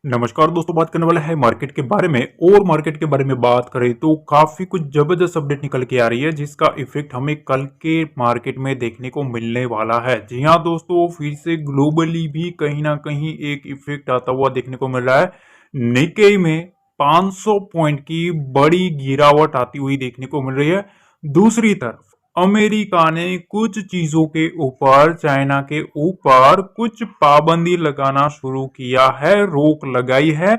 नमस्कार दोस्तों, बात करने वाला है मार्केट के बारे में। और मार्केट के बारे में बात करें तो काफी कुछ जबरदस्त अपडेट निकल के आ रही है, जिसका इफेक्ट हमें कल के मार्केट में देखने को मिलने वाला है। जी हाँ दोस्तों, फिर से ग्लोबली भी कहीं ना कहीं एक इफेक्ट आता हुआ देखने को मिल रहा है। निकेई में 500 पॉइंट की बड़ी गिरावट आती हुई देखने को मिल रही है। दूसरी तरफ अमेरिका ने कुछ चीजों के ऊपर, चाइना के ऊपर कुछ पाबंदी लगाना शुरू किया है, रोक लगाई है।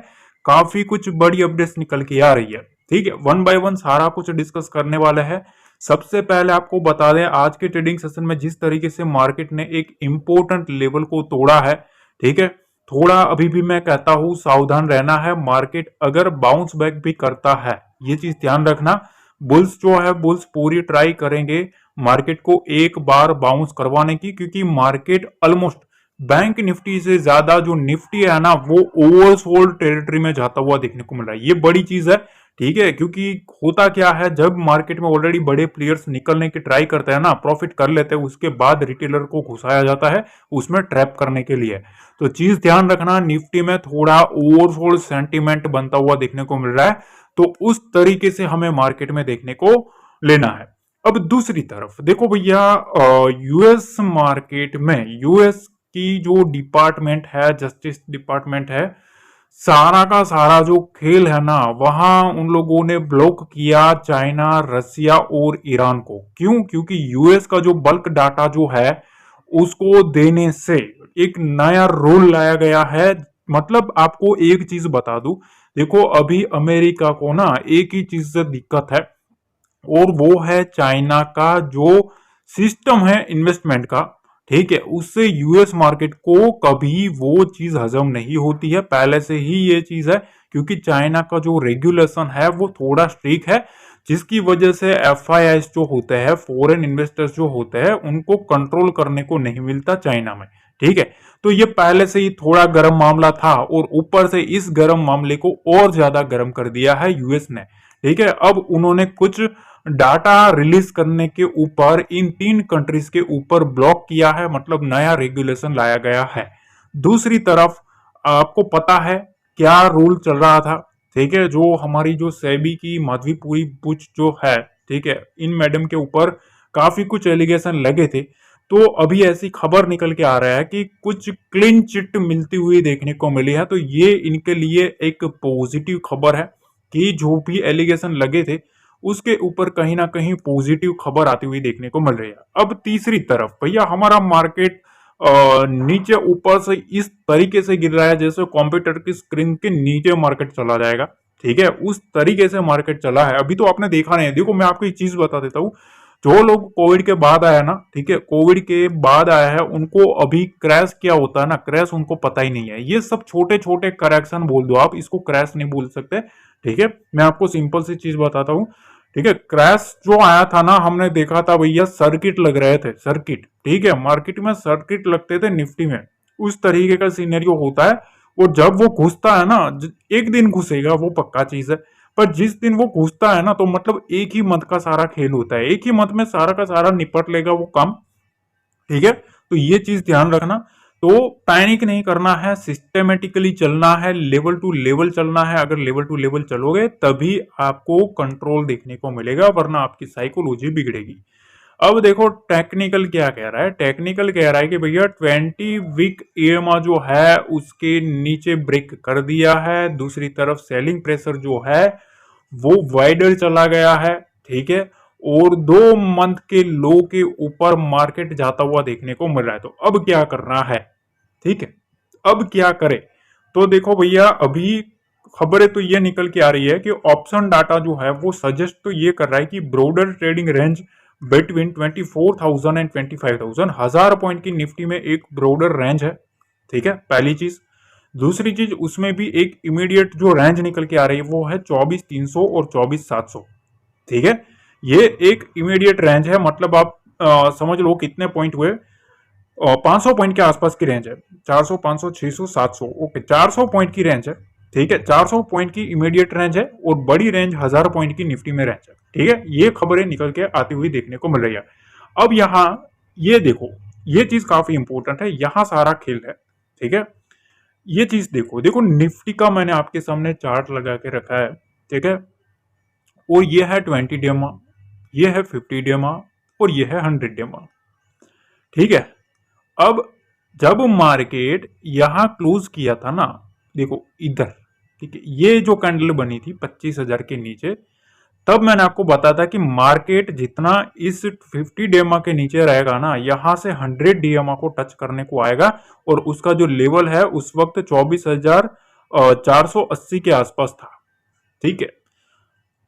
काफी कुछ बड़ी अपडेट्स निकल के आ रही है। ठीक है, वन बाय वन सारा कुछ डिस्कस करने वाले हैं। सबसे पहले आपको बता दें, आज के ट्रेडिंग सेशन में जिस तरीके से मार्केट ने एक इंपॉर्टेंट लेवल को तोड़ा है, ठीक है, थोड़ा अभी भी मैं कहता हूं सावधान रहना है। मार्केट अगर बाउंस बैक भी करता है, ये चीज ध्यान रखना। बुल्स जो है, बुल्स पूरी ट्राई करेंगे मार्केट को एक बार बाउंस करवाने की, क्योंकि मार्केट ऑलमोस्ट बैंक निफ्टी से ज्यादा जो निफ्टी है ना, वो ओवरसोल्ड टेरिटरी में जाता हुआ देखने को मिल रहा है। ये बड़ी चीज है, ठीक है, क्योंकि होता क्या है, जब मार्केट में ऑलरेडी बड़े प्लेयर्स निकलने की ट्राई करते हैं ना, प्रॉफिट कर लेते हैं, उसके बाद रिटेलर को घुसाया जाता है उसमें ट्रैप करने के लिए। तो चीज ध्यान रखना, निफ्टी में थोड़ा ओवरसोल्ड सेंटीमेंट बनता हुआ देखने को मिल रहा है, तो उस तरीके से हमें मार्केट में देखने को लेना है। अब दूसरी तरफ देखो भैया, यूएस मार्केट में यूएस की जो डिपार्टमेंट है, जस्टिस डिपार्टमेंट है, सारा का सारा जो खेल है ना, वहां उन लोगों ने ब्लॉक किया चाइना, रसिया और ईरान को। क्यों? क्योंकि यूएस का जो बल्क डाटा जो है उसको देने से एक नया रूल लाया गया है। मतलब आपको एक चीज बता दूं, देखो अभी अमेरिका को ना एक ही चीज से दिक्कत है, और वो है चाइना का जो सिस्टम है इन्वेस्टमेंट का। ठीक है, उससे यूएस मार्केट को कभी वो चीज हजम नहीं होती है, पहले से ही ये चीज है। क्योंकि चाइना का जो रेगुलेशन है वो थोड़ा स्ट्रिक्ट है, जिसकी वजह से एफआईआई जो होते हैं, फॉरेन इन्वेस्टर्स जो होते हैं, उनको कंट्रोल करने को नहीं मिलता चाइना में। ठीक है, तो ये पहले से ही थोड़ा गर्म मामला था, और ऊपर से इस गर्म मामले को और ज्यादा गर्म कर दिया है यूएस ने। ठीक है, अब उन्होंने कुछ डाटा रिलीज करने के ऊपर इन तीन कंट्रीज के ऊपर ब्लॉक किया है, मतलब नया रेगुलेशन लाया गया है। दूसरी तरफ आपको पता है क्या रूल चल रहा था? ठीक है, जो हमारी जो सेबी की माधवीपुरी बुच जो है, ठीक है, इन मैडम के ऊपर काफी कुछ एलिगेशन लगे थे। तो अभी ऐसी खबर निकल के आ रहा है कि कुछ क्लीन चिट मिलती हुई देखने को मिली है। तो ये इनके लिए एक पॉजिटिव खबर है कि जो भी एलिगेशन लगे थे उसके ऊपर कहीं ना कहीं पॉजिटिव खबर आती हुई देखने को मिल रही है। अब तीसरी तरफ भैया हमारा मार्केट नीचे ऊपर से इस तरीके से गिर रहा है जैसे कंप्यूटर की स्क्रीन के नीचे मार्केट चला जाएगा। ठीक है, उस तरीके से मार्केट चला है। अभी तो आपने देखा नहीं। देखो मैं आपको एक चीज बता देता हूँ, जो लोग कोविड के बाद आया ना, ठीक है, कोविड के बाद आया है, उनको अभी क्रैश क्या होता है ना, क्रैश उनको पता ही नहीं है। ये सब छोटे छोटे करेक्शन बोल दो आप, इसको क्रैश नहीं बोल सकते। ठीक है, मैं आपको सिंपल सी चीज बताता हूँ। ठीक है, क्रैश जो आया था ना, हमने देखा था भैया, सर्किट लग रहे थे, सर्किट। ठीक है, मार्केट में सर्किट लगते थे निफ्टी में, उस तरीके का सीनेरियो होता है। और जब वो घुसता है ना, एक दिन घुसेगा वो पक्का चीज है, पर जिस दिन वो घुसता है ना, तो मतलब एक ही मंथ का सारा खेल होता है, एक ही मंथ में सारा का सारा निपट लेगा वो काम। ठीक है, तो ये चीज ध्यान रखना। तो पैनिक नहीं करना है, सिस्टेमेटिकली चलना है, लेवल टू लेवल चलना है। अगर लेवल टू लेवल चलोगे तभी आपको कंट्रोल देखने को मिलेगा, वरना आपकी साइकोलॉजी बिगड़ेगी। अब देखो टेक्निकल क्या कह रहा है। टेक्निकल कह रहा है कि भैया 20 वीक ईएमआ जो है उसके नीचे ब्रेक कर दिया है। दूसरी तरफ सेलिंग प्रेशर जो है वो वाइडर चला गया है। ठीक है, और 2 मंथ के लो के ऊपर मार्केट जाता हुआ देखने को मिल रहा है। तो अब क्या करना है? ठीक है, अब क्या करे? तो देखो भैया, अभी खबरें तो ये निकल के आ रही है कि ऑप्शन डाटा जो है वो सजेस्ट तो ये कर रहा है कि broader trading range between 24,000 and 25,000, 1000 point की निफ्टी में एक ब्रॉडर रेंज है। ठीक है, पहली चीज। दूसरी चीज, उसमें भी एक इमीडिएट जो रेंज निकल के आ रही है वो है 24,300 और 24,700। ठीक है, ये एक इमीडिएट रेंज है, मतलब आप समझ लो कितने पॉइंट हुए, 500 पॉइंट के आसपास की रेंज है। 400, 500, 600, 700, ओके, 400 पॉइंट की रेंज है। ठीक है, 400 पॉइंट की इमीडिएट रेंज है, और बड़ी रेंज 1000 पॉइंट की निफ्टी में रेंज है। ठीक है, ये खबरें निकल के आती हुई देखने को मिल रही है। अब यहां ये देखो, ये चीज काफी इंपॉर्टेंट है, यहां सारा खेल है। ठीक है, ये चीज देखो, देखो निफ्टी का मैंने आपके सामने चार्ट लगा के रखा है, ठीक है। और ये है 20 डेमा, ये है 50 डेमा, और ये है 100 डेमा, ठीक है। अब जब मार्केट यहां क्लोज किया था ना, देखो इधर, ठीक है, ये जो कैंडल बनी थी 25,000 के नीचे, तब मैंने आपको बताया था कि मार्केट जितना इस 50 डेमा के नीचे रहेगा ना, यहां से 100 डेमा को टच करने को आएगा, और उसका जो लेवल है उस वक्त 24,480 के आसपास था, ठीक है।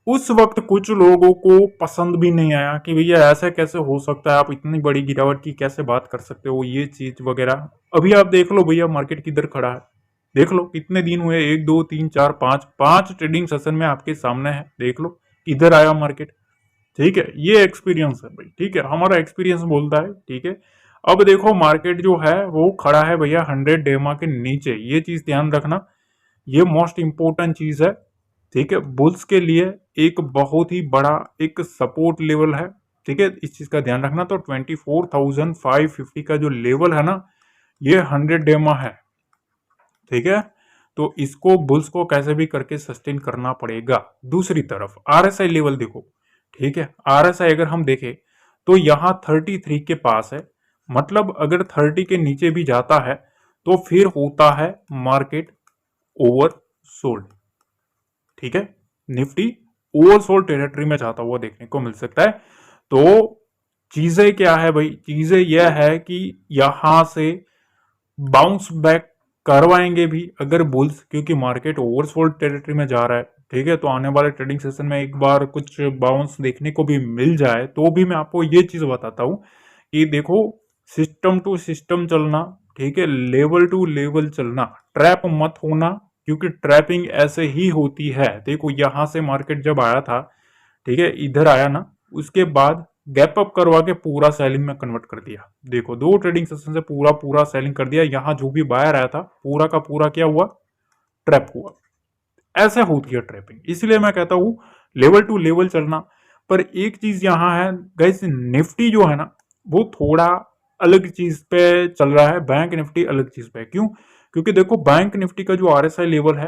उस वक्त कुछ लोगों को पसंद भी नहीं आया कि भैया ऐसा कैसे हो सकता है, आप इतनी बड़ी गिरावट की कैसे बात कर सकते हो, ये चीज वगैरह। अभी आप देख लो भैया मार्केट किधर खड़ा है, देख लो कितने दिन हुए, 1 2 3 4 5 ट्रेडिंग सेशन में आपके सामने है, देख लो किधर आया मार्केट, ठीक है। ये एक्सपीरियंस है भाई, ठीक है, हमारा एक्सपीरियंस बोलता है, ठीक है। अब देखो मार्केट जो है वो खड़ा है भैया 100 डेमा के नीचे, ये चीज ध्यान रखना, ये मोस्ट इंपॉर्टेंट चीज है, ठीक है। बुल्स के लिए एक बहुत ही बड़ा एक सपोर्ट लेवल है, ठीक है, इस चीज का ध्यान रखना। तो 24,550 का जो लेवल है ना, ये 100 डेमा है, ठीक है। तो इसको बुल्स को कैसे भी करके सस्टेन करना पड़ेगा। दूसरी तरफ आरएसआई लेवल देखो, ठीक है, आरएसआई अगर हम देखें तो यहां 33 के पास है, मतलब अगर 30 के नीचे भी जाता है तो फिर होता है मार्केट ओवर सोल्ड, ठीक है। निफ्टी ओवरसोल्ड टेरिटरी में जाता हुआ देखने को मिल सकता है। तो चीजें क्या है भाई, चीजें यह है कि यहां से बाउंस बैक करवाएंगे भी अगर बुल्स, क्योंकि मार्केट ओवरसोल्ड टेरिटरी में जा रहा है, ठीक है। तो आने वाले ट्रेडिंग सेशन में एक बार कुछ बाउंस देखने को भी मिल जाए तो भी मैं आपको ये चीज बताता हूं कि देखो सिस्टम टू सिस्टम चलना, ठीक है, लेवल टू लेवल चलना, ट्रैप मत होना, क्योंकि ट्रैपिंग ऐसे ही होती है। देखो यहां से मार्केट जब आया था, ठीक है, इधर आया ना, उसके बाद गैप अप करवा के पूरा सेलिंग में कन्वर्ट कर दिया। देखो 2 ट्रेडिंग सेशन से पूरा पूरा सेलिंग कर दिया, यहां जो भी बायर आया था पूरा का पूरा क्या हुआ, ट्रैप हुआ। ऐसे होती है ट्रैपिंग, इसलिए मैं कहता हूं लेवल टू लेवल चलना। पर एक चीज यहां है गाइस, निफ्टी जो है ना वो थोड़ा अलग चीज पे चल रहा है, बैंक निफ्टी अलग चीज पे। क्यों? क्योंकि देखो बैंक निफ्टी का जो आरएसआई लेवल है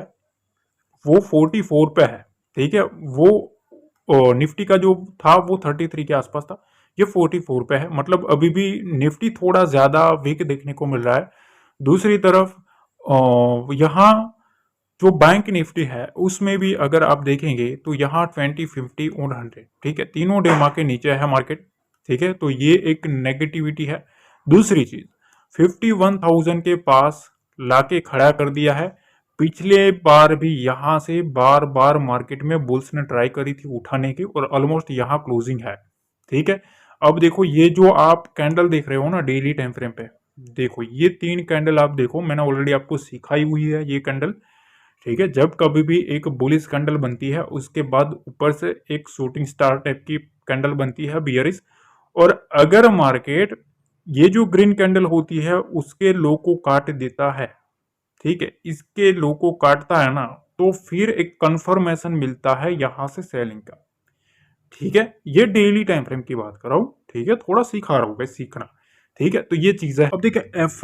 वो 44 पे है, ठीक है। वो निफ्टी का जो था वो 33 के आसपास था, ये 44 पे है, मतलब अभी भी निफ्टी थोड़ा ज्यादा वीक देखने को मिल रहा है। दूसरी तरफ यहाँ जो बैंक निफ्टी है उसमें भी अगर आप देखेंगे तो यहाँ 20 50 और 100, ठीक है, तीनों डेमा के नीचे है मार्केट, ठीक है। तो ये एक नेगेटिविटी है। दूसरी चीज 51,000 के पास लाके खड़ा कर दिया है। पिछले बार भी यहां से बार बार मार्केट में बुल्स ने ट्राई करी थी उठाने की, और ऑलमोस्ट यहां क्लोजिंग है, ठीक है। अब देखो ये जो आप कैंडल देख रहे हो ना डेली टाइम फ्रेम पे, देखो ये 3 कैंडल आप देखो, मैंने ऑलरेडी आपको सिखाई हुई है ये कैंडल, ठीक है। जब कभी भी एक बुलिश कैंडल बनती है उसके बाद ऊपर से एक शूटिंग स्टार टाइप की कैंडल बनती है बियरिश, और अगर मार्केट ये जो ग्रीन कैंडल होती है उसके लो को काट देता है, ठीक है, इसके लो को काटता है ना, तो फिर एक कंफर्मेशन मिलता है यहां से सेलिंग का, ठीक है। ये डेली टाइम फ्रेम की बात कर रहा हूं, ठीक है, थोड़ा सिखा रहा हूं सीखना, ठीक है। तो ये चीज है। अब देखिए एफ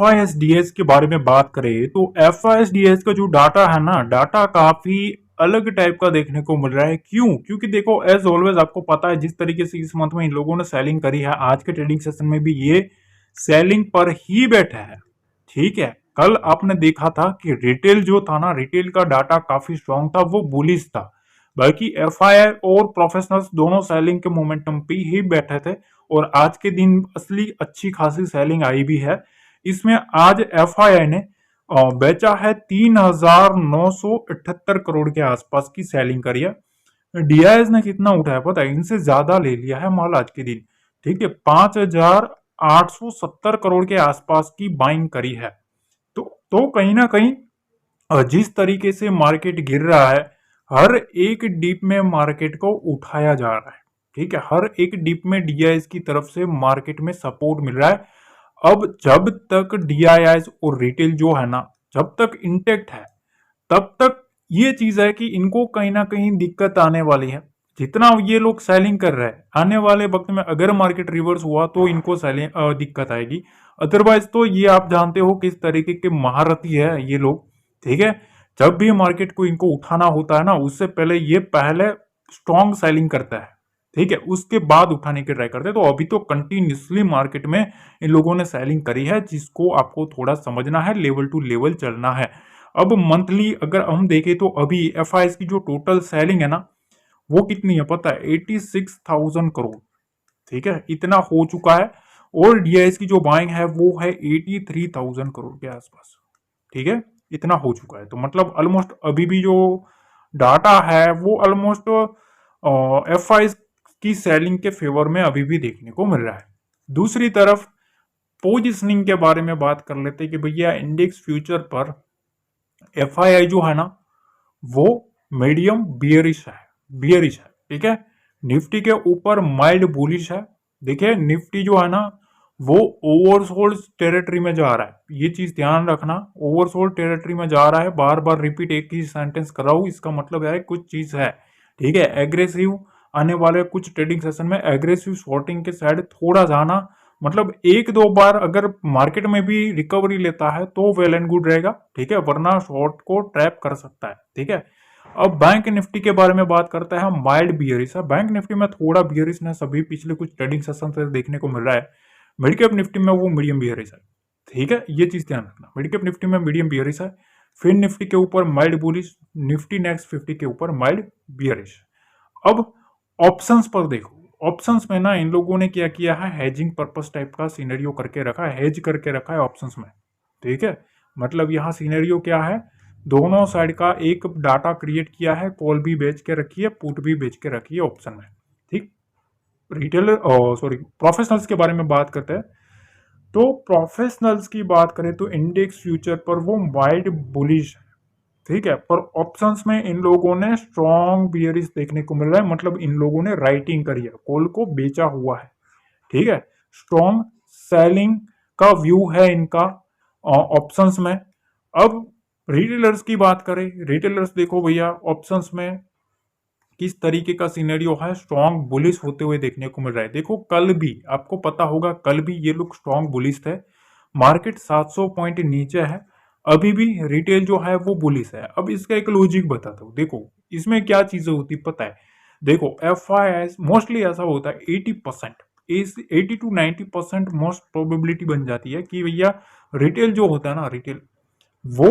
के बारे में बात करें तो एफ का जो डाटा है ना, डाटा काफी अलग टाइप का देखने को मिल रहा है। क्यों? क्योंकि देखो एज ऑलवेज आपको पता है जिस तरीके से इस मंथ में इन लोगों ने सेलिंग करी है, आज के ट्रेडिंग सेशन में भी ये सेलिंग पर ही बैठा है, ठीक है। कल आपने देखा था कि रिटेल जो था ना, रिटेल का डाटा काफी स्ट्रांग था, वो बुलिश था। बाकी एफआईआई और प्रोफेशनल्स दोनों सेलिंग के मोमेंटम पे ही बैठे थे, और आज के दिन असली अच्छी खासी सेलिंग आई भी है। इसमें आज एफआईआई ने बेचा है 3,978 करोड़ के आसपास की सेलिंग करी है। डीआईएस ने कितना उठाया पता है? इनसे ज्यादा ले लिया है माल आज के दिन, ठीक है, 5,870 करोड़ के आसपास की बाइंग करी है। तो कहीं ना कहीं जिस तरीके से मार्केट गिर रहा है, हर एक डिप में मार्केट को उठाया जा रहा है, ठीक है, हर एक डिप में डीआईएस की तरफ से मार्केट में सपोर्ट मिल रहा है। अब जब तक डीआईएस और रिटेल जो है ना, जब तक इंटेक्ट है तब तक ये चीज है कि इनको कहीं ना कहीं दिक्कत आने वाली है। जितना ये लोग सेलिंग कर रहे हैं, आने वाले वक्त में अगर मार्केट रिवर्स हुआ तो इनको सेलिंग दिक्कत आएगी। अदरवाइज तो ये आप जानते हो किस तरीके के महारथी है ये लोग, ठीक है। जब भी मार्केट को इनको उठाना होता है ना, उससे पहले ये पहले स्ट्रॉन्ग सेलिंग करता है, ठीक है, उसके बाद उठाने की ट्राई करते हैं। तो अभी तो कंटिन्यूसली मार्केट में इन लोगों ने सेलिंग करी है, जिसको आपको थोड़ा समझना है, लेवल टू लेवल चलना है। अब मंथली अगर हम देखें तो अभी एफ की जो टोटल सेलिंग है ना, वो कितनी है पता है? 86,000 करोड़। ठीक है, इतना हो चुका है। और डीआईएस की जो बाइंग है वो है 83,000 करोड़ के आसपास। ठीक है, इतना हो चुका है। तो मतलब ऑलमोस्ट अभी भी जो डाटा है वो ऑलमोस्ट एफ आई की सेलिंग के फेवर में अभी भी देखने को मिल रहा है। दूसरी तरफ पोजिशनिंग के बारे में बात कर लेते हैं कि भैया इंडेक्स फ्यूचर पर एफ जो है ना, वो मीडियम बियरिश है। ठीक है, निफ्टी के ऊपर माइल्ड बुलिश है। देखिए निफ्टी जो है ना, वो ओवरसोल्ड टेरिटरी में जा रहा है, ये चीज ध्यान रखना। ओवरसोल्ड टेरिटरी में जा रहा है, बार बार रिपीट एक ही सेंटेंस कर रहा हूं, इसका मतलब है कुछ चीज है। ठीक है, एग्रेसिव आने वाले कुछ ट्रेडिंग सेशन में एग्रेसिव शॉर्टिंग के साइड थोड़ा जाना, मतलब एक दो बार अगर मार्केट में भी रिकवरी लेता है तो वेल एंड गुड रहेगा। ठीक है, वरना शॉर्ट को ट्रैप कर सकता है। ठीक है, अब बैंक निफ्टी के बारे में बात करते हैं हम। माइल्ड बियरिश है बैंक निफ्टी में, थोड़ा बियरिशनेस अभी पिछले कुछ ट्रेडिंग सेशन से देखने को मिल रहा है। मिड कैप निफ्टी में वो मीडियम बियरिश है। ठीक है, ये चीज ध्यान रखना, मिड कैप निफ्टी में मीडियम बियरिश है। फिर निफ्टी के ऊपर माइल्ड बुलिश, निफ्टी नेक्स्ट 50 के ऊपर माइल्ड बियरिश। अब ऑप्शंस पर देखो, ऑप्शंस में ना इन लोगों ने क्या किया है, हेजिंग पर्पस टाइप का सिनेरियो करके रखा है, हेज करके रखा है ऑप्शंस में। ठीक है, मतलब यहाँ सिनेरियो क्या है, दोनों साइड का एक डाटा क्रिएट किया है, कॉल भी बेच के रखी है, पुट भी बेच के रखी है ऑप्शन में। ठीक, रिटेलर सॉरी प्रोफेशनल्स के बारे में बात करते हैं। तो प्रोफेशनल्स की बात करें तो इंडेक्स फ्यूचर पर वो वाइड बुलिश है। ठीक है, पर ऑप्शंस में इन लोगों ने स्ट्रॉन्ग बियरिश देखने को मिल रहा है, मतलब इन लोगों ने राइटिंग करी है, कॉल को बेचा हुआ है। ठीक है, स्ट्रॉन्ग सेलिंग का व्यू है इनका ऑप्शंस में। अब रिटेलर्स की बात करें, रिटेलर्स देखो भैया ऑप्शंस में किस तरीके का सिनेरियो है, स्ट्रॉन्ग बुलिश होते हुए देखने को मिल रहा है। देखो कल भी आपको पता होगा, कल भी ये लोग स्ट्रॉन्ग बुलिश थे, मार्केट 700 पॉइंट नीचे है, अभी भी रिटेल जो है वो बुलिश है। अब इसका एक लॉजिक बताता हूँ। देखो इसमें क्या चीजें होती पता है, देखो एफ आई एस मोस्टली ऐसा होता है 80%, 80 to 90% मोस्ट प्रोबेबिलिटी बन जाती है कि भैया रिटेल जो होता है ना, रिटेल वो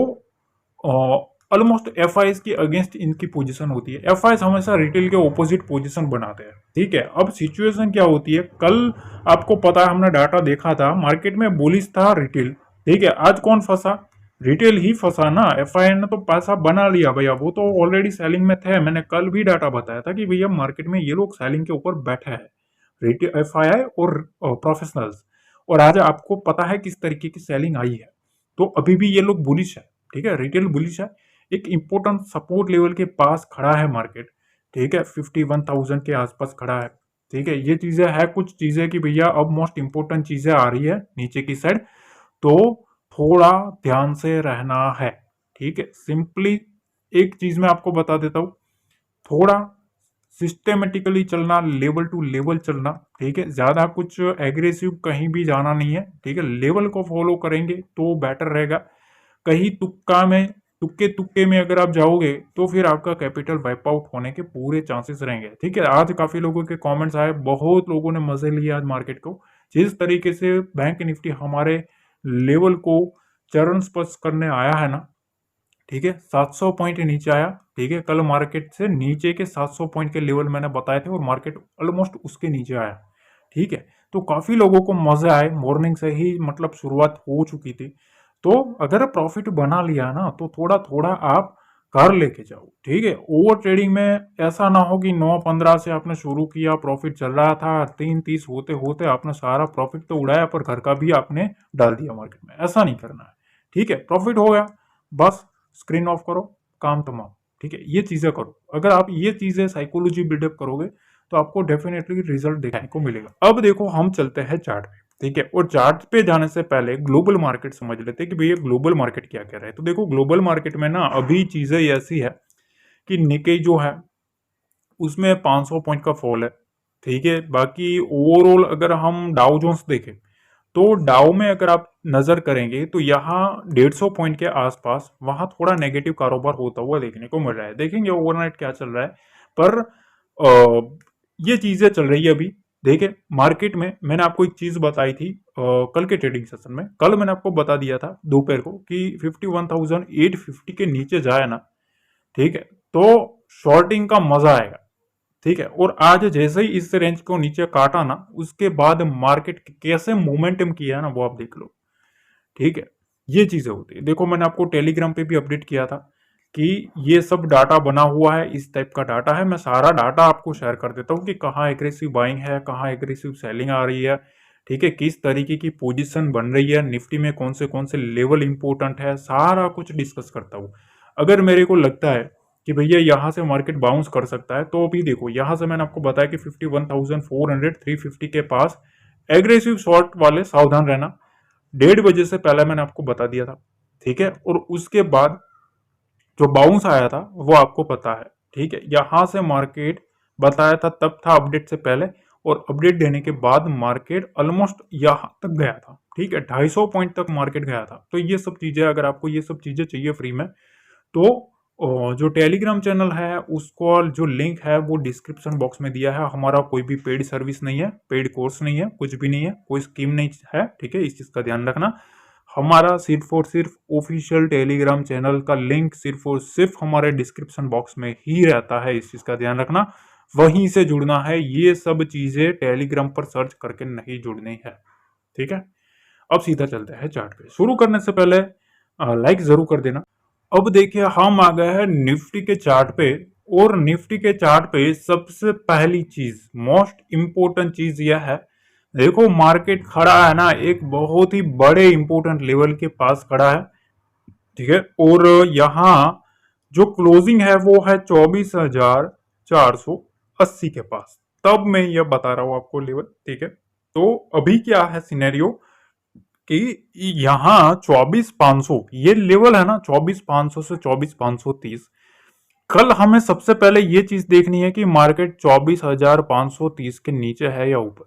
ऑलमोस्ट एफ की अगेंस्ट इनकी पोजीशन होती है। एफ हमेशा रिटेल के ऑपोजिट पोजीशन बनाते हैं। ठीक है, अब सिचुएशन क्या होती है, कल आपको पता है हमने डाटा देखा था, मार्केट में बुलिश था रिटेल। ठीक है, आज कौन फंसा, रिटेल ही फंसा ना। एफ ने तो पैसा बना लिया भैया, वो तो ऑलरेडी सेलिंग में थे। मैंने कल भी डाटा बताया था कि भैया मार्केट में ये लोग सेलिंग के ऊपर बैठे हैं, रिटेल एफ और प्रोफेशनल्स। और आज आपको पता है किस तरीके की सेलिंग आई है, तो अभी भी ये लोग बुलिश है। ठीक है, रिटेल बुलिश है, एक इंपॉर्टेंट सपोर्ट लेवल के पास खड़ा है मार्केट। ठीक है, 51,000 के आसपास खड़ा है। ठीक है, ये चीजें है, कुछ चीजें कि भैया अब मोस्ट इंपॉर्टेंट चीजें आ रही है नीचे की साइड, तो थोड़ा ध्यान से रहना है। ठीक है, सिंपली एक चीज मैं आपको बता देता हूं, थोड़ा सिस्टेमेटिकली चलना, लेवल टू लेवल चलना। ठीक है, ज्यादा कुछ एग्रेसिव कहीं भी जाना नहीं है। ठीक है, लेवल को फॉलो करेंगे तो बेटर रहेगा। कहीं तुक्के तुक्के में अगर आप जाओगे तो फिर आपका कैपिटल वाइप आउट होने के पूरे चांसेस रहेंगे। ठीक है, आज काफी लोगों के कमेंट्स आए, बहुत लोगों ने मजे लिए आज मार्केट को, जिस तरीके से बैंक निफ्टी हमारे लेवल को चरण स्पर्श करने आया है ना। ठीक है, 700 पॉइंट नीचे आया। ठीक है, कल मार्केट से नीचे के 700 पॉइंट के लेवल मैंने बताए थे और मार्केट ऑलमोस्ट उसके नीचे आया। ठीक है, तो काफी लोगों को मजे आए, मॉर्निंग से ही मतलब शुरुआत हो चुकी थी। तो अगर प्रॉफिट बना लिया ना, तो थोड़ा थोड़ा आप घर लेके जाओ। ठीक है, ओवर ट्रेडिंग में ऐसा ना हो कि 9:15 से आपने शुरू किया, प्रॉफिट चल रहा था, 3:30 होते होते आपने सारा प्रॉफिट तो उड़ाया, पर घर का भी आपने डाल दिया मार्केट में। ऐसा नहीं करना है। ठीक है, प्रॉफिट हो गया, बस स्क्रीन ऑफ करो, काम तमाम। ठीक है, ये चीजें करो। अगर आप ये चीजें साइकोलॉजी बिल्डअप करोगे तो आपको डेफिनेटली रिजल्ट देखने को मिलेगा। अब देखो हम चलते हैं चार्ट पे। ठीक है, और चार्ट पे जाने से पहले ग्लोबल मार्केट समझ लेते हैं कि भैया ग्लोबल मार्केट क्या कह रहा है। तो देखो ग्लोबल मार्केट में ना अभी चीजें ऐसी है कि निकेई जो है उसमें 500 पॉइंट का फॉल है। ठीक है, बाकी ओवरऑल अगर हम डाउ जोन्स देखें तो डाउ में अगर आप नजर करेंगे तो यहाँ 150 पॉइंट के आसपास वहां थोड़ा नेगेटिव कारोबार होता हुआ देखने को मिल रहा है। देखेंगे ओवरनाइट क्या चल रहा है, पर ये चीजें चल रही है अभी। देखिए मार्केट में मैंने आपको एक चीज बताई थी कल के ट्रेडिंग सेशन में। कल मैंने आपको बता दिया था दोपहर को कि 51,850 के नीचे जाए ना, ठीक है, तो शॉर्टिंग का मजा आएगा। ठीक है, और आज जैसे ही इस रेंज को नीचे काटा ना, उसके बाद मार्केट कैसे मोमेंटम किया है ना, वो आप देख लो। ठीक है, ये चीजें होती है। देखो मैंने आपको टेलीग्राम पे भी अपडेट किया था कि ये सब डाटा बना हुआ है, इस टाइप का डाटा है। मैं सारा डाटा आपको शेयर कर देता हूँ कि कहाँ एग्रेसिव बाइंग है, कहाँ एग्रेसिव सेलिंग आ रही है। ठीक है, किस तरीके की पोजीशन बन रही है, निफ्टी में कौन से लेवल इंपॉर्टेंट है, सारा कुछ डिस्कस करता हूँ। अगर मेरे को लगता है कि भैया यहाँ से मार्केट बाउंस कर सकता है, तो अभी देखो यहाँ से मैंने आपको बताया कि 51,400 350 के पास एग्रेसिव शॉर्ट वाले सावधान रहना। 1:30 से पहले मैंने आपको बता दिया था। ठीक है, और उसके बाद जो बाउंस आया था वो आपको पता है। ठीक है, यहां से मार्केट बताया था तब था अपडेट से पहले, और अपडेट देने के बाद मार्केट ऑलमोस्ट यहां तक गया था। ठीक है, 250 पॉइंट तक मार्केट गया था। तो ये सब चीजें, अगर आपको ये सब चीजें चाहिए फ्री में, तो जो टेलीग्राम चैनल है उसको जो लिंक है वो डिस्क्रिप्शन बॉक्स में दिया है। हमारा कोई भी पेड सर्विस नहीं है, पेड कोर्स नहीं है, कुछ भी नहीं है, कोई स्कीम नहीं है। ठीक है, इस चीज का ध्यान रखना। हमारा सिर्फ और सिर्फ ऑफिशियल टेलीग्राम चैनल का लिंक सिर्फ और सिर्फ हमारे डिस्क्रिप्शन बॉक्स में ही रहता है, इस चीज का ध्यान रखना। वहीं से जुड़ना है, ये सब चीजें टेलीग्राम पर सर्च करके नहीं जुड़नी है। ठीक है, अब सीधा चलते हैं चार्ट पे। शुरू करने से पहले लाइक जरूर कर देना। अब देखिए हम आ गए हैं निफ्टी के चार्ट पे, और निफ्टी के चार्ट पे सबसे पहली चीज, मोस्ट इंपोर्टेंट चीज यह है, देखो मार्केट खड़ा है ना एक बहुत ही बड़े इंपोर्टेंट लेवल के पास खड़ा है। ठीक है, और यहाँ जो क्लोजिंग है वो है 24,480 के पास। तब मैं ये बता रहा हूं आपको लेवल। ठीक है, तो अभी क्या है सिनेरियो कि यहाँ 24,500 ये लेवल है ना, 24,500 से 24,530। कल हमें सबसे पहले ये चीज देखनी है कि मार्केट 24,530 के नीचे है या ऊपर।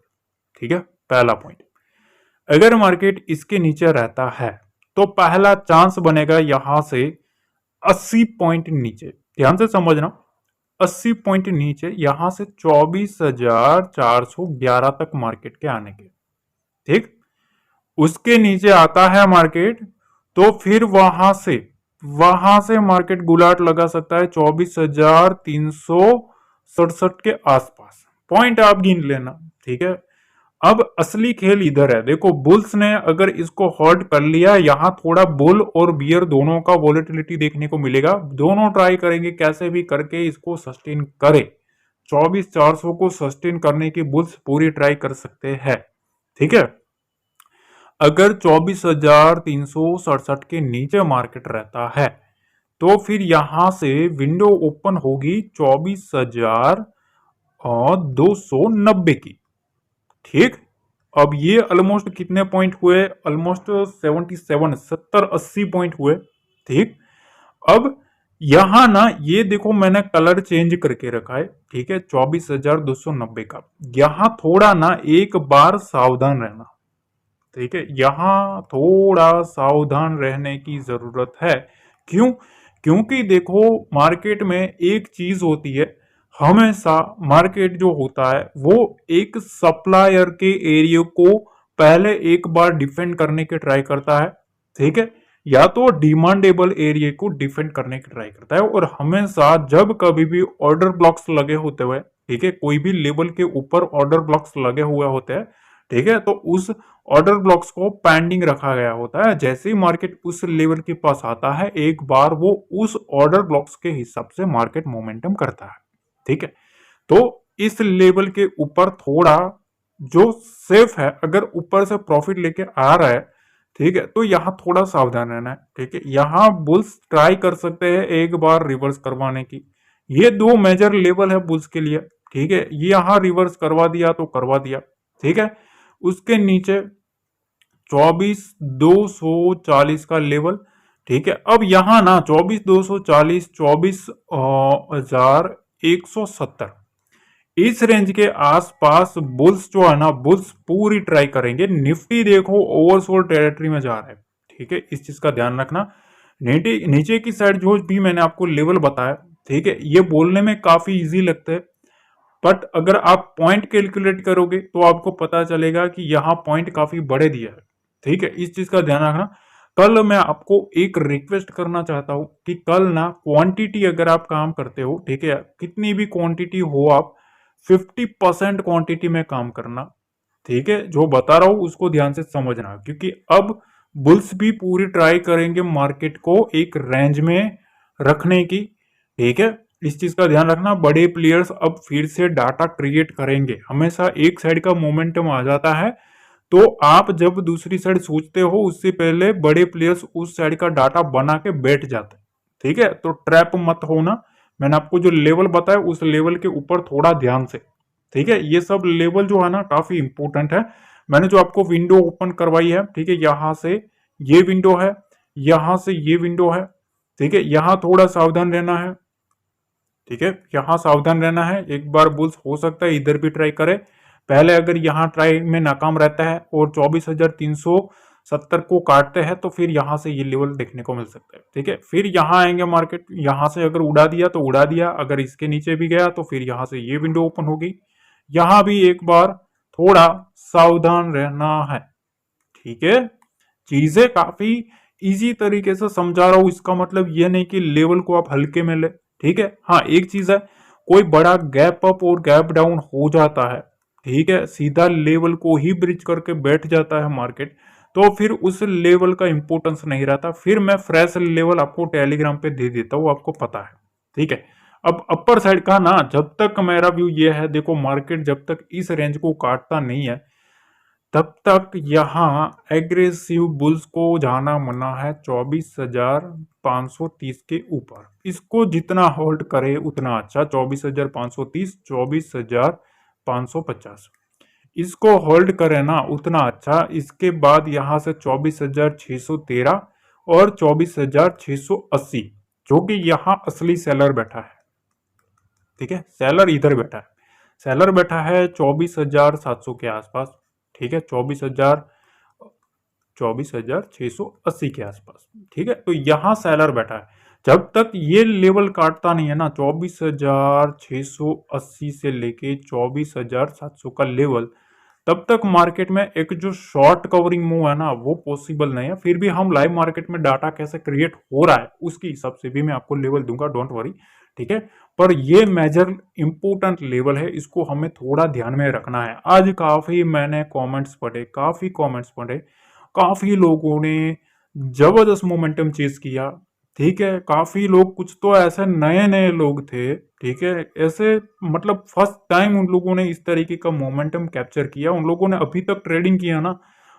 ठीक है, पहला पॉइंट। अगर मार्केट इसके नीचे रहता है तो पहला चांस बनेगा यहां से 80 पॉइंट नीचे। ध्यान से समझना, 80 पॉइंट नीचे यहां से 24,411 तक मार्केट के आने के। ठीक, उसके नीचे आता है मार्केट तो फिर वहां से मार्केट गुलाट लगा सकता है 24,367 के आसपास। पॉइंट आप गिन लेना। ठीक है, अब असली खेल इधर है। देखो बुल्स ने अगर इसको होल्ड कर लिया, यहां थोड़ा बुल और बियर दोनों का वॉलेटिलिटी देखने को मिलेगा। दोनों ट्राई करेंगे कैसे भी करके इसको सस्टेन करे। 24,400 को सस्टेन करने की बुल्स पूरी ट्राई कर सकते हैं। ठीक है, अगर 24,367 के नीचे मार्केट रहता है तो फिर यहां से विंडो ओपन होगी 24,290 की। ठीक, अब ये ऑलमोस्ट कितने पॉइंट हुए, ऑलमोस्ट 77 70 80 पॉइंट हुए। ठीक, अब यहां ना ये देखो मैंने कलर चेंज करके रखा है। ठीक है, 24,290 का यहां थोड़ा ना एक बार सावधान रहना। ठीक है, यहां थोड़ा सावधान रहने की जरूरत है। क्यों? क्योंकि देखो मार्केट में एक चीज होती है, हमेशा मार्केट जो होता है वो एक सप्लायर के एरिया को पहले एक बार डिफेंड करने की ट्राई करता है। ठीक है, या तो डिमांडेबल एरिया को डिफेंड करने की ट्राई करता है, और हमेशा जब कभी भी ऑर्डर ब्लॉक्स लगे होते हुए, ठीक है, कोई भी लेवल के ऊपर ऑर्डर ब्लॉक्स लगे हुए होते हैं, ठीक है, तो उस ऑर्डर ब्लॉक्स को पेंडिंग रखा गया होता है। जैसे ही मार्केट उस लेवल के पास आता है, एक बार वो उस ऑर्डर ब्लॉक्स के हिसाब से मार्केट मोमेंटम करता है। ठीक है, तो इस लेवल के ऊपर थोड़ा जो सेफ है, अगर ऊपर से प्रॉफिट लेके आ रहा है, ठीक है, तो यहां थोड़ा सावधान रहना है। ठीक है, यहां बुल्स ट्राई कर सकते हैं एक बार रिवर्स करवाने की। ये दो मेजर लेवल है बुल्स के लिए। ठीक है, ये यहां रिवर्स करवा दिया तो करवा दिया। ठीक है, उसके नीचे 24,240 का लेवल। ठीक है, अब यहां ना 24,240 24,170 इस रेंज के आसपास बुल्स जो है ना, बुल्स पूरी ट्राई करेंगे। निफ्टी देखो ओवरसोल्ड टेरिटरी में जा रहा है, ठीक है, इस चीज का ध्यान रखना। नीचे नीचे की साइड जो भी मैंने आपको लेवल बताया, ठीक है, ये बोलने में काफी इजी लगता है, बट अगर आप पॉइंट कैलकुलेट करोगे तो आपको पता चलेगा कि यहाँ पॉइंट काफी बड़े दिया है, ठीक है, इस चीज का ध्यान रखना। कल मैं आपको एक रिक्वेस्ट करना चाहता हूं कि कल ना क्वांटिटी अगर आप काम करते हो, ठीक है, कितनी भी क्वांटिटी हो, आप 50% क्वांटिटी में काम करना, ठीक है, जो बता रहा हूं उसको ध्यान से समझना, क्योंकि अब बुल्स भी पूरी ट्राई करेंगे मार्केट को एक रेंज में रखने की, ठीक है, इस चीज का ध्यान रखना। बड़े प्लेयर्स अब फिर से डाटा क्रिएट करेंगे, हमेशा एक साइड का मोमेंटम आ जाता है तो आप जब दूसरी साइड सोचते हो उससे पहले बड़े प्लेयर्स उस साइड का डाटा बना के बैठ जाते हैं, ठीक है, तो ट्रैप मत होना। मैंने आपको जो लेवल बताया उस लेवल के ऊपर थोड़ा ध्यान से, ठीक है, ये सब लेवल जो है ना काफी इंपॉर्टेंट है। मैंने जो आपको विंडो ओपन करवाई है, ठीक है, यहां से ये विंडो है, यहां से ये विंडो है, ठीक है, यहां थोड़ा सावधान रहना है, ठीक है, यहां सावधान रहना है। एक बार बुल्स हो सकता है इधर भी ट्राई करे, पहले अगर यहाँ ट्राई में नाकाम रहता है और 24,370 को काटते हैं तो फिर यहाँ से ये लेवल देखने को मिल सकता है, ठीक है, फिर यहाँ आएंगे मार्केट, यहाँ से अगर उड़ा दिया तो उड़ा दिया, अगर इसके नीचे भी गया तो फिर यहाँ से ये विंडो ओपन होगी। यहाँ भी एक बार थोड़ा सावधान रहना है, ठीक है, चीजें काफी इजी तरीके से समझा रहा हूं, इसका मतलब यह नहीं कि लेवल को आप हल्के में ले, ठीक है। हाँ, एक चीज है, कोई बड़ा गैप अप और गैप डाउन हो जाता है, ठीक है, सीधा लेवल को ही ब्रिज करके बैठ जाता है मार्केट, तो फिर उस लेवल का इंपॉर्टेंस नहीं रहता, फिर मैं फ्रेश लेवल आपको टेलीग्राम पे दे देता हूं, आपको पता है, ठीक है। अब अपर साइड का ना, जब तक मेरा व्यू ये है, देखो मार्केट जब तक इस रेंज को काटता नहीं है तब तक यहाँ एग्रेसिव बुल्स को जाना मना है 24,530 के ऊपर, इसको जितना होल्ड करे उतना अच्छा। 24,530, 24,550 इसको होल्ड करे ना उतना अच्छा। इसके बाद यहाँ से 24,613 और 24,680, जो कि यहाँ असली सेलर बैठा है, ठीक है, सेलर इधर बैठा है, सेलर बैठा है 24,700 के आसपास, ठीक है, 24,680 के आसपास, ठीक है, तो यहां सेलर बैठा है। जब तक ये लेवल काटता नहीं है ना, 24,680 से लेके 24,700 का लेवल, तब तक मार्केट में एक जो शॉर्ट कवरिंग मूव है ना वो पॉसिबल नहीं है। फिर भी हम लाइव मार्केट में डाटा कैसे क्रिएट हो रहा है उसके हिसाब से भी मैं आपको लेवल दूंगा, डोंट वरी, ठीक है, पर ये मेजर इंपोर्टेंट लेवल है, इसको हमें थोड़ा ध्यान में रखना है। आज काफी मैंने कमेंट्स पढ़े, काफी कमेंट्स पढ़े, काफी लोगों ने जबरदस्त मोमेंटम चेज किया, ठीक है, काफी लोग, कुछ तो ऐसे नए नए लोग थे, ठीक है, ऐसे मतलब फर्स्ट टाइम उन लोगों ने इस तरीके का मोमेंटम कैप्चर किया। उन लोगों ने अभी तक ट्रेडिंग किया ना,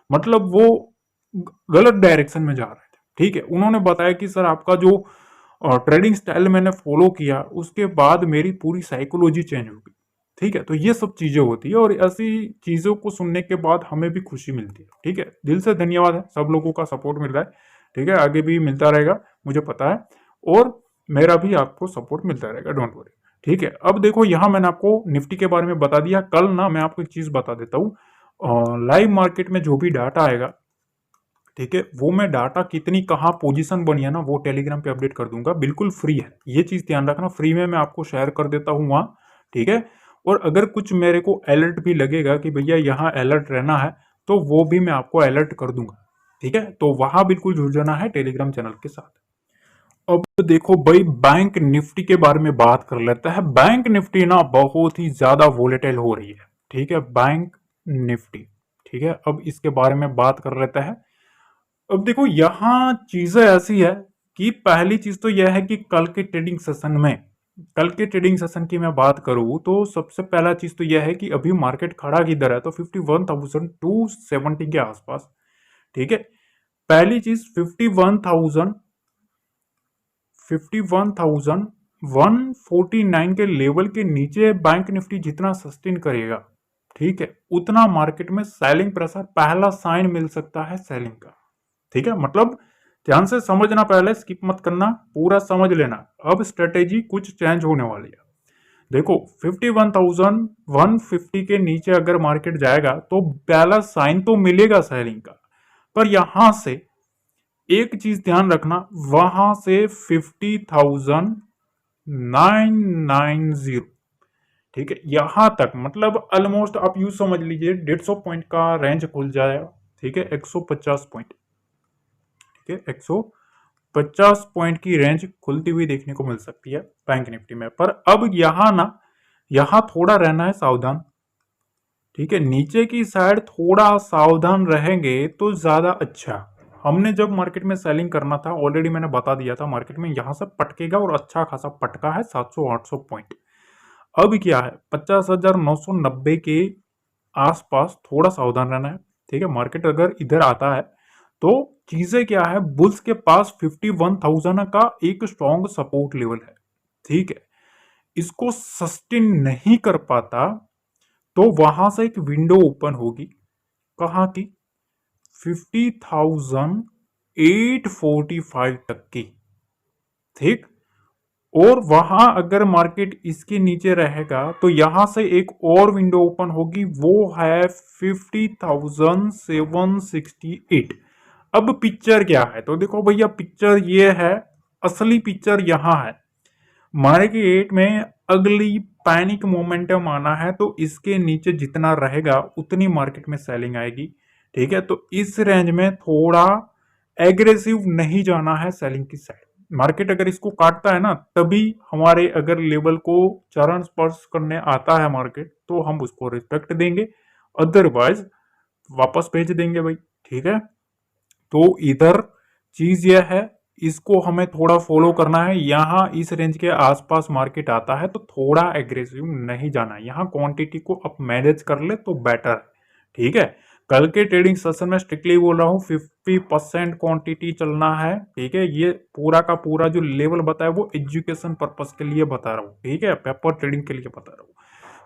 मतलब वो गलत डायरेक्शन में जा रहे थे, ठीक है। उन्होंने बताया कि सर आपका जो ट्रेडिंग स्टाइल मैंने फॉलो किया उसके बाद मेरी पूरी साइकोलॉजी चेंज हो गई, ठीक है, तो ये सब चीजें होती है और ऐसी चीजों को सुनने के बाद हमें भी खुशी मिलती है, ठीक है, दिल से धन्यवाद है, सब लोगों का सपोर्ट मिल रहा है, ठीक है, आगे भी मिलता रहेगा मुझे पता है, और मेरा भी आपको सपोर्ट मिलता रहेगा, डोंट वरी, ठीक है। अब देखो यहाँ मैंने आपको निफ्टी के बारे में बता दिया। कल ना मैं आपको एक चीज बता देता हूँ, लाइव मार्केट में जो भी डाटा आएगा, ठीक है, वो मैं डाटा कितनी कहाँ पोजीशन बनी है ना वो टेलीग्राम पे अपडेट कर दूंगा, बिल्कुल फ्री है, ये चीज ध्यान रखना, फ्री में मैं आपको शेयर कर देता हूँ वहाँ, ठीक है। और अगर कुछ मेरे को अलर्ट भी लगेगा कि भैया यहाँ अलर्ट रहना है तो वो भी मैं आपको अलर्ट कर दूंगा, ठीक है, तो वहां बिल्कुल जुड़ जाना है टेलीग्राम चैनल के साथ। अब देखो भाई, बैंक निफ्टी के बारे में बात कर लेते हैं। बैंक निफ्टी ना बहुत ही ज्यादा वोलेटाइल हो रही है, ठीक है, बैंक निफ्टी, ठीक है, अब इसके बारे में बात कर लेते हैं। अब देखो यहाँ चीजें ऐसी है कि पहली चीज तो यह है कि कल के ट्रेडिंग सेशन में, कल के ट्रेडिंग सेशन की मैं बात करूं तो सबसे पहला चीज तो यह है कि अभी मार्केट खड़ा किधर है, तो 51,270 के आसपास, ठीक है। पहली चीज 51,149 के लेवल के नीचे बैंक निफ्टी जितना सस्टेन करेगा, ठीक है, उतना मार्केट में सेलिंग प्रेशर, पहला साइन मिल सकता है सेलिंग का, ठीक है, मतलब ध्यान से समझना, पहले स्किप मत करना, पूरा समझ लेना। अब स्ट्रेटेजी कुछ चेंज होने वाली है। देखो 51,150 के नीचे अगर मार्केट जाएगा तो पहला साइन तो मिलेगा सेलिंग का, पर यहां से एक चीज ध्यान रखना, वहां से 50,990, ठीक है, यहां तक मतलब ऑलमोस्ट आप यूज समझ लीजिए 150 पॉइंट का रेंज खुल जाएगा, ठीक है, 150 पॉइंट, ठीक है, 150 पॉइंट की रेंज खुलती हुई देखने को मिल सकती है बैंक निफ्टी में। पर अब यहां ना, यहां थोड़ा रहना है सावधान, ठीक है, नीचे की साइड थोड़ा सावधान रहेंगे तो ज्यादा अच्छा। हमने जब मार्केट में सेलिंग करना था ऑलरेडी मैंने बता दिया था, मार्केट में यहां से पटकेगा और अच्छा खासा पटका है 700-800 पॉइंट। अब क्या है 50,990 के आसपास थोड़ा सावधान रहना है, ठीक है। मार्केट अगर इधर आता है तो चीजें क्या है, बुल्स के पास 51,000 का एक स्ट्रॉन्ग सपोर्ट लेवल है, ठीक है, इसको सस्टेन नहीं कर पाता तो वहां से एक विंडो ओपन होगी, कहां की, 50,845 तक की, ठीक। और वहां अगर मार्केट इसके नीचे रहेगा तो यहां से एक और विंडो ओपन होगी, वो है 50,768। अब पिक्चर क्या है, तो देखो भैया पिक्चर ये है, असली पिक्चर यहां है, मार्केट में अगली पैनिक मोमेंटम आना है तो इसके नीचे जितना रहेगा उतनी मार्केट में सेलिंग आएगी, ठीक है। तो इस रेंज में थोड़ा एग्रेसिव नहीं जाना है सेलिंग की साइड। मार्केट अगर इसको काटता है ना तभी हमारे अगर लेवल को चरण स्पर्श करने आता है मार्केट तो हम उसको रिस्पेक्ट देंगे, अदरवाइज वापस भेज देंगे भाई, ठीक है। तो इधर चीज यह है, इसको हमें थोड़ा फॉलो करना है, यहां इस रेंज के आसपास मार्केट आता है तो थोड़ा एग्रेसिव नहीं जाना है, यहां क्वांटिटी को आप मैनेज कर ले तो बेटर है, ठीक है। कल के ट्रेडिंग सेशन में स्ट्रिक्टली बोल रहा हूँ 50% क्वांटिटी चलना है, ठीक है। ये पूरा का पूरा जो लेवल बताया वो एजुकेशन पर्पज के लिए बता रहा हूँ, ठीक है, पेपर ट्रेडिंग के लिए बता रहा हूँ।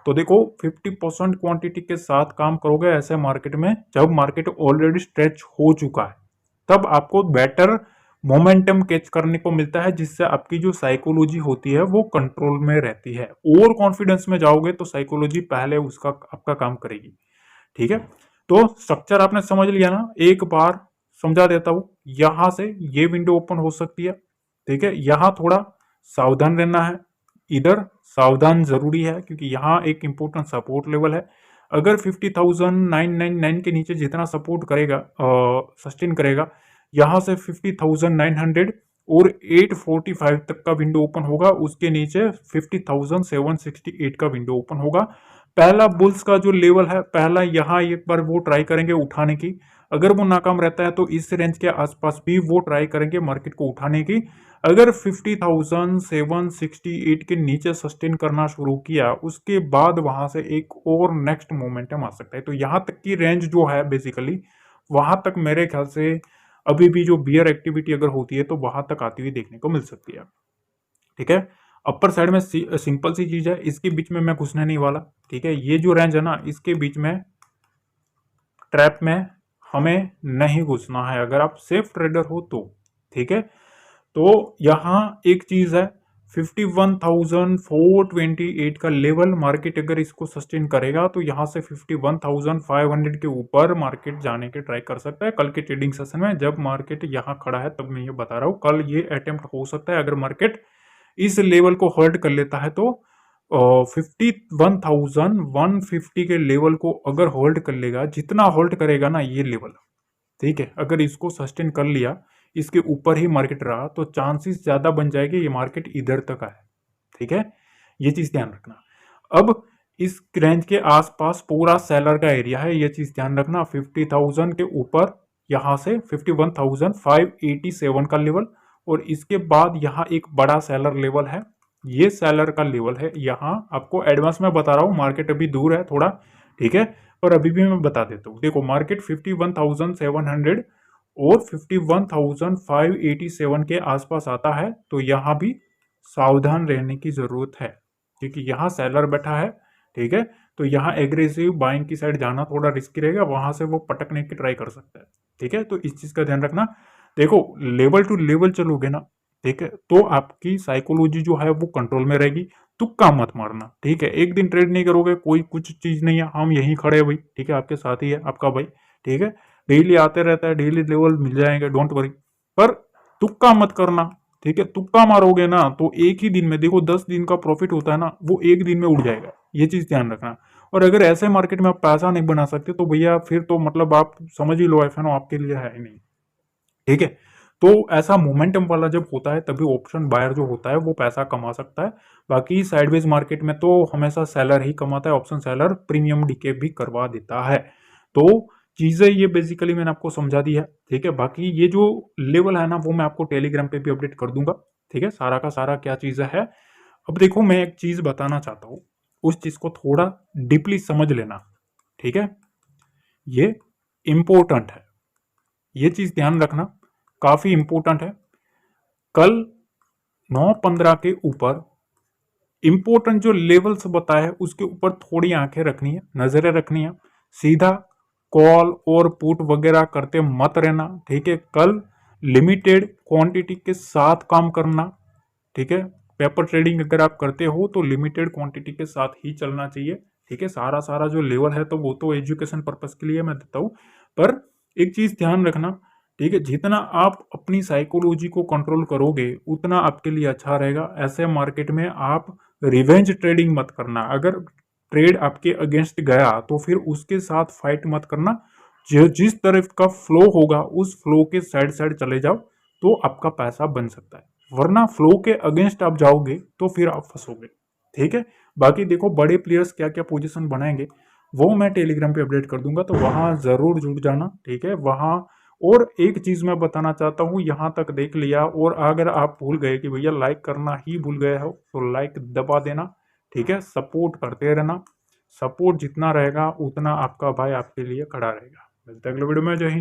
तो देखो 50% क्वांटिटी के साथ काम करोगे ऐसे मार्केट में, जब मार्केट ऑलरेडी स्ट्रेच हो चुका है तब आपको बेटर मोमेंटम कैच करने को मिलता है, जिससे आपकी जो साइकोलॉजी होती है वो कंट्रोल में रहती है। ओवर कॉन्फिडेंस में जाओगे तो साइकोलॉजी पहले उसका आपका काम करेगी, ठीक है। तो स्ट्रक्चर आपने समझ लिया ना, एक बार समझा देता हूं, यहां से ये विंडो ओपन हो सकती है, ठीक है, यहां थोड़ा सावधान रहना है, इधर सावधान जरूरी है क्योंकि यहाँ एक इंपॉर्टेंट सपोर्ट लेवल है। अगर 50,999 के नीचे जितना सपोर्ट करेगा, सस्टेन करेगा, यहाँ से 50,900 और 845 तक का विंडो ओपन होगा, उसके नीचे 50,768 का विंडो ओपन होगा। पहला बुल्स का जो लेवल है, पहला यहाँ एक बार वो ट्राई करेंगे उठाने की, अगर वो नाकाम रहता है तो इस रेंज के आसपास भी वो ट्राई करेंगे मार्केट को उठाने की। अगर 50,768 के नीचे सस्टेन करना शुरू किया उसके बाद वहां से एक और नेक्स्ट मोमेंटम आ सकता है। तो यहां तक की रेंज जो है बेसिकली वहां तक मेरे ख्याल से अभी भी जो बियर एक्टिविटी अगर होती है तो वहां तक आती हुई देखने को मिल सकती है, ठीक है। अपर साइड में सिंपल सी चीज है, इसके बीच में मैं घुसने नहीं वाला, ठीक है। ये जो रेंज है ना इसके बीच में ट्रैप में हमें नहीं घुसना है अगर आप सेफ ट्रेडर हो तो, ठीक है। तो यहां एक चीज है, 51,428 का लेवल मार्केट अगर इसको सस्टेन करेगा तो यहां से 51,500 के ऊपर मार्केट जाने के ट्राई कर सकता है। कल के ट्रेडिंग सेशन में जब मार्केट यहां खड़ा है तब मैं ये बता रहा हूं, कल ये अटेम्प्ट हो सकता है अगर मार्केट इस लेवल को होल्ड कर लेता है तो 51,150 के लेवल को अगर होल्ड कर लेगा, जितना होल्ड करेगा ना ये लेवल, ठीक है, अगर इसको सस्टेन कर लिया, इसके ऊपर ही मार्केट रहा तो चांसेस ज्यादा बन जाएंगे ये मार्केट इधर तक आए, ठीक है। ये चीज ध्यान रखना। अब इस रेंज के आसपास पूरा सेलर का एरिया है, ये चीज ध्यान रखना। 50,000 के ऊपर यहां से 51,587 का लेवल, और इसके बाद यहाँ एक बड़ा सेलर लेवल है, ये सेलर का लेवल है। यहाँ आपको एडवांस में बता रहा हूँ, मार्केट अभी दूर है थोड़ा, ठीक है, पर अभी भी मैं बता देता हूँ। देखो मार्केट 51,700 और 51,587 के आसपास आता है तो यहाँ भी सावधान रहने की जरूरत है क्योंकि यहाँ सेलर बैठा है, ठीक है। तो यहाँ एग्रेसिव बाइंग की साइड जाना थोड़ा रिस्की रहेगा, वहां से वो पटकने की ट्राई कर सकता है, ठीक है। तो इस चीज का ध्यान रखना। देखो लेवल टू लेवल चलोगे ना, ठीक है, तो आपकी साइकोलॉजी जो है वो कंट्रोल में रहेगी। तुक्का मत मारना, ठीक है। एक दिन ट्रेड नहीं करोगे, कोई कुछ चीज नहीं है, हम यहीं खड़े हैं भाई, ठीक है, आपके साथ ही है आपका भाई, ठीक है। डेली आते रहता है, डेली लेवल मिल जाएंगे, डोंट वरी। पर तुक्का मत करना, ठीक है। तुक्का मारोगे ना तो एक ही दिन में, देखो 10 दिन का प्रॉफिट होता है ना, वो एक दिन में उड़ जाएगा, ये चीज ध्यान रखना। और अगर ऐसे मार्केट में आप पैसा नहीं बना सकते तो भैया फिर तो मतलब आप समझ ही लो, एफएनओ आपके लिए है ही नहीं, ठीक है। तो ऐसा मोमेंटम वाला जब होता है तभी ऑप्शन बायर जो होता है वो पैसा कमा सकता है। बाकी साइडवेज मार्केट में तो हमेशा सेलर ही कमाता है, ऑप्शन सेलर प्रीमियम डीके भी करवा देता है। तो चीजें ये बेसिकली मैंने आपको समझा दी है, ठीक है। बाकी ये जो लेवल है ना वो मैं आपको टेलीग्राम पे भी अपडेट कर दूंगा, ठीक है, सारा का सारा क्या चीजें है। अब देखो मैं एक चीज बताना चाहता हूँ, उस चीज को थोड़ा डीपली समझ लेना, ठीक है। ये इंपॉर्टेंट है, ये चीज ध्यान रखना, काफी इंपॉर्टेंट है। कल 9:15 के ऊपर इंपॉर्टेंट जो लेवल्स बताए हैं उसके ऊपर थोड़ी आंखें रखनी है, नजरें रखनी है। सीधा कॉल और पुट वगैरह करते मत रहना, ठीक है। कल लिमिटेड क्वांटिटी के साथ काम करना, ठीक है। पेपर ट्रेडिंग अगर आप करते हो तो लिमिटेड क्वांटिटी के साथ ही चलना चाहिए, ठीक है। सारा सारा जो लेवल है तो वो तो एजुकेशन पर्पस के लिए मैं देता हूँ, पर एक चीज ध्यान रखना, ठीक है। जितना आप अपनी साइकोलॉजी को कंट्रोल करोगे उतना आपके लिए अच्छा रहेगा। ऐसे मार्केट में आप रिवेंज ट्रेडिंग मत करना, अगर ट्रेड आपके अगेंस्ट गया तो फिर उसके साथ फाइट मत करना। जो जिस तरफ का फ्लो होगा उस फ्लो के साइड साइड चले जाओ तो आपका पैसा बन सकता है, वरना फ्लो के अगेंस्ट आप जाओगे तो फिर आप फंसोगे, ठीक है। बाकी देखो बड़े प्लेयर्स क्या क्या पोजीशन बनाएंगे वो मैं टेलीग्राम पे अपडेट कर दूंगा, तो वहां जरूर जुड़ जाना, ठीक है। वहां और एक चीज मैं बताना चाहता हूँ, यहाँ तक देख लिया और अगर आप भूल गए कि भैया लाइक करना ही भूल गए हो तो लाइक दबा देना, ठीक है। सपोर्ट करते रहना, सपोर्ट जितना रहेगा उतना आपका भाई आपके लिए खड़ा रहेगा। मिलते हैं अगले वीडियो में, जय हिंद।